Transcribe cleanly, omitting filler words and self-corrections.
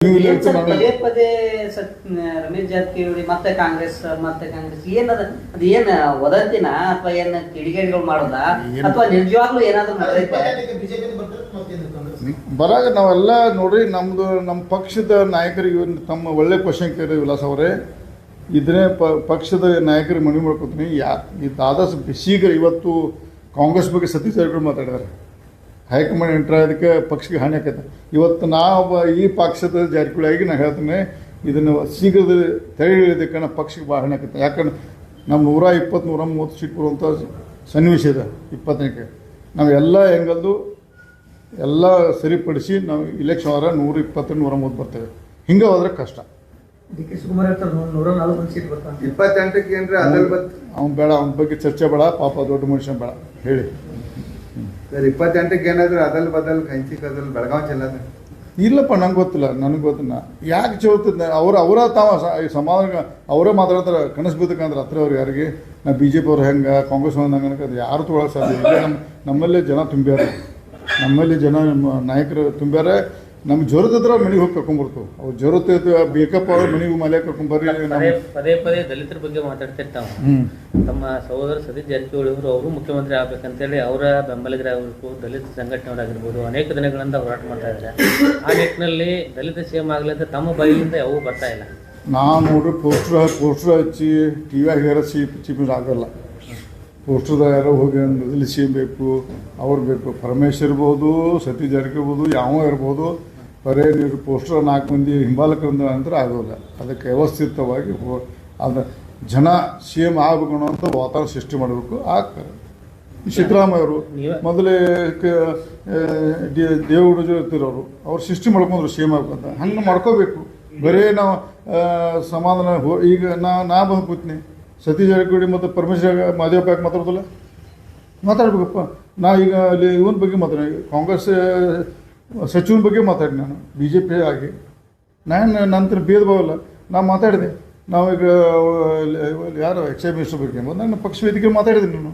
ಪದೇ ಪದೇ ರಮೇಶ್ ಜಾರಕಿಹೊಳಿ ಮತ್ತೆ ಕಾಂಗ್ರೆಸ್ ಏನದ ಅದು ಏನ್ ವದಂತಿನ ಅಥವಾ ಏನ್ ಕಿಡಿಗೇಡಿಗಳು ಮಾಡೋದ ಅಥವಾ ನಿಜವಾಗ್ಲೂ ಏನಾದ್ರು ಬರಾಗ ನಾವೆಲ್ಲ ನೋಡ್ರಿ ನಮ್ಮ ಪಕ್ಷದ ನಾಯಕರಿಗೆ ತಮ್ಮ ಒಳ್ಳೆ ಕ್ವಶನ್ ಕೇಳಿ ವಿಲಾಸ್ ಅವರೇ ಇದನ್ನೇ ಪಕ್ಷದ ನಾಯಕರಿಗೆ ಮನವಿ ಮಾಡ್ಕೊತೀನಿ ಆದಷ್ಟು ಶೀಘ್ರ ಇವತ್ತು ಕಾಂಗ್ರೆಸ್ ಬಗ್ಗೆ ಸತೀಶ್ ಜಾರಕಿಹೊಳಿ ಮಾತಾಡಿದ್ದಾರೆ. ಹೈಕಮಾಂಡ್ ಎಂಟ್ರ್ ಆಗೋದಕ್ಕೆ ಪಕ್ಷಕ್ಕೆ ಹಾನಿ ಆಕೈತೆ. ಇವತ್ತು ನಾವು ಈ ಪಕ್ಷದ ಜಾರಕಿಹೊಳಿಯಾಗಿ ನಾನು ಹೇಳ್ತೇನೆ ಇದನ್ನು ಶೀಘ್ರದ ತಡೆ ಹಿಡಿಯೋದಕ್ಕೆ ನಮ್ಮ ಪಕ್ಷಕ್ಕೆ ಭಾಳ ಹಾನಿ ಆಕೈತೆ. ಯಾಕಂದ್ರೆ ನಮ್ಮ 120-130 ಸೀಟ್ ಬರುವಂಥ ಸನ್ನಿವೇಶ ಇದೆ 25ಕ್ಕೆ. ನಾವು ಎಲ್ಲ ಹೆಂಗಲ್ದು ಎಲ್ಲ ಸರಿಪಡಿಸಿ ನಾವು ಇಲೆಕ್ಷನ್ ಆದ್ರೆ 120-130 ಬರ್ತೇವೆ. ಹಿಂಗೆ ಹೋದ್ರೆ ಕಷ್ಟ. ಡಿ.ಕೆ. ಶಿವಕುಮಾರ್ 140 ಸೀಟ್ ಬರ್ತಾನೆ 28ಕ್ಕೆ ಏನ್ರಿ ಅದಲ್ ಅವ್ನು ಬೇಡ, ಅವನ ಬಗ್ಗೆ ಚರ್ಚೆ ಬೇಡ, ಪಾಪ ದೊಡ್ಡ ಮನುಷ್ಯ ಬೇಡ ಹೇಳಿ. ಸರ್ 28ಕ್ಕೆ ಏನಾದ್ರು ಅದಲ್ ಬದಲ್ ಕಂಚಿ ಕದಲ್ ಬೆಳಗಾವಿ ಚೆಲ್ಲದ ಇಲ್ಲಪ್ಪ, ನಂಗೆ ಗೊತ್ತಿಲ್ಲ, ನನಗೆ ಗೊತ್ತಿಲ್ಲ ಯಾಕೆ ಚೋರ್ತದೆ. ಅವರ ಸಮಾಧಾನ ಅವರೇ ಮಾತಾಡ್ತಾರೆ. ಕನಸು ಬೀದಕ್ಕಂದ್ರೆ ಹತ್ರ ಅವ್ರು ಯಾರಿಗೆ ನಾ BJP ಅವ್ರು ಹೆಂಗೆ ಕಾಂಗ್ರೆಸ್ ಹಂಗೆ ಅದು ಯಾರು ತೊಗೊಳಕ್ಕೆ ಸಾಧ್ಯ ಇಲ್ಲ. ನಮ್ಮಲ್ಲೇ ಜನ ತುಂಬ್ಯಾರೆ, ನಮ್ಮಲ್ಲಿ ಜನ ನಾಯಕರು ತುಂಬ್ಯಾರೆ. ನಮ್ಮ ಜ್ವರದತ್ರ ಮನೆಗೆ ಹೋಗಿ ಕರ್ಕೊಂಡ್ಬರ್ತು. ಅವ್ರು ಜ್ವರತೆ ಬೇಕಪ್ಪ ಅವ್ರ ಮನೆಗೆ ಮಲೆ ಕರ್ಕೊಂಬರ್ರಿ. ಪದೇ ಪದೇ ದಲಿತರ ಬಗ್ಗೆ ಮಾತಾಡ್ತಿರ್ತಾವ. ತಮ್ಮ ಸಹೋದರ ಸತೀಶ್ ಜಾರಕಿಹೊಳಿ ಅವರು ಮುಖ್ಯಮಂತ್ರಿ ಆಗ್ಬೇಕಂತೇಳಿ ಅವರ ಬೆಂಬಲಿಗರಾಗಿರ್ಬೋದು, ದಲಿತ ಸಂಘಟನೆಯವರಾಗಿರ್ಬೋದು ಅನೇಕ ದಿನಗಳಿಂದ ಹೋರಾಟ ಮಾಡ್ತಾ ಇದ್ದಾರೆ. ಆ ನಿಟ್ಟಿನಲ್ಲಿ ದಲಿತ CM ಆಗಲಿ ಅಂತ ತಮ್ಮ ಬಾಯಿಯಿಂದ ಯಾವೂ ಬರ್ತಾ ಇಲ್ಲ. ನಾನು ನೋಡ್ರಿ ಪೋಸ್ಟರ್ ಹಚ್ಚಿ ಟಿವಿಯಾಗ ಯಾರೋ ಚೀಫ್ ಆಗಲ್ಲ. ಪೋಸ್ಟರ್ದಾಗ ಯಾರೋ ಹೋಗಿ ಮೊದಲು CM ಬೇಕು, ಅವ್ರು ಬೇಕು. ಪರಮೇಶ್ವರ್ ಇರ್ಬೋದು, ಸತೀಶ್ ಜಾರಕಿಹೊಳಿ ಇರ್ಬೋದು, ಯಾವ ಇರ್ಬೋದು. ಬರೇ ನೀವು ಪೋಸ್ಟರ್ 4 ಮಂದಿ ಹಿಂಬಾಲಕರಿಂದ ನಂತರ ಆಗೋಲ್ಲ. ಅದಕ್ಕೆ ವ್ಯವಸ್ಥಿತವಾಗಿ ಅದು ಜನ CM ಆಗಬೇಕು ಅನ್ನೋಂಥ ವಾತಾವರಣ ಸೃಷ್ಟಿ ಮಾಡಬೇಕು. ಆಗ್ತಾರೆ. ಸಿದ್ದರಾಮಯ್ಯ ಅವರು ಮೊದಲೇ ದೇವೇಗೌಡ ಇರ್ತಿರೋರು ಅವ್ರು ಸೃಷ್ಟಿ ಮಾಡ್ಕೊಂಡ್ರು CM ಆಗ್ಬೇಕಂತ. ಹಂಗೆ ಮಾಡ್ಕೋಬೇಕು. ಬರೀ ನಾವು ಸಮಾಧಾನ ಈಗ ನಾ ಬಂದು ಕೂತ್ನಿ ಸತೀಶ್ ಜಾರಕಿಹೊಳಿ ಮತ್ತು ಪರಮೇಶ್ವರ್ ಮಾದೇವಪ್ಪ ಯಾಕೆ ಮಾತಾಡ್ಬೇಕಪ್ಪ. ನಾ ಈಗ ಅಲ್ಲಿ ಇವನ ಬಗ್ಗೆ ಮಾತಾಡಿ, ಕಾಂಗ್ರೆಸ್ ಸಚಿವನ ಬಗ್ಗೆ ಮಾತಾಡಿ, ನಾನು BJP ಆಗಿ ನಾನು ನಂತರ ಭೇದ ಭಾವಲ್ಲ. ನಾ ಮಾತಾಡಿದೆ. ನಾವೀಗ ಯಾರು ಎಕ್ಸೈಸ್ ಮಿನಿಸ್ಟರ್ ಬಗ್ಗೆ ನನ್ನ ಪಕ್ಷ ವೇದಿಕೆ ಮಾತಾಡಿದ್ದೀನಿ ನಾನು.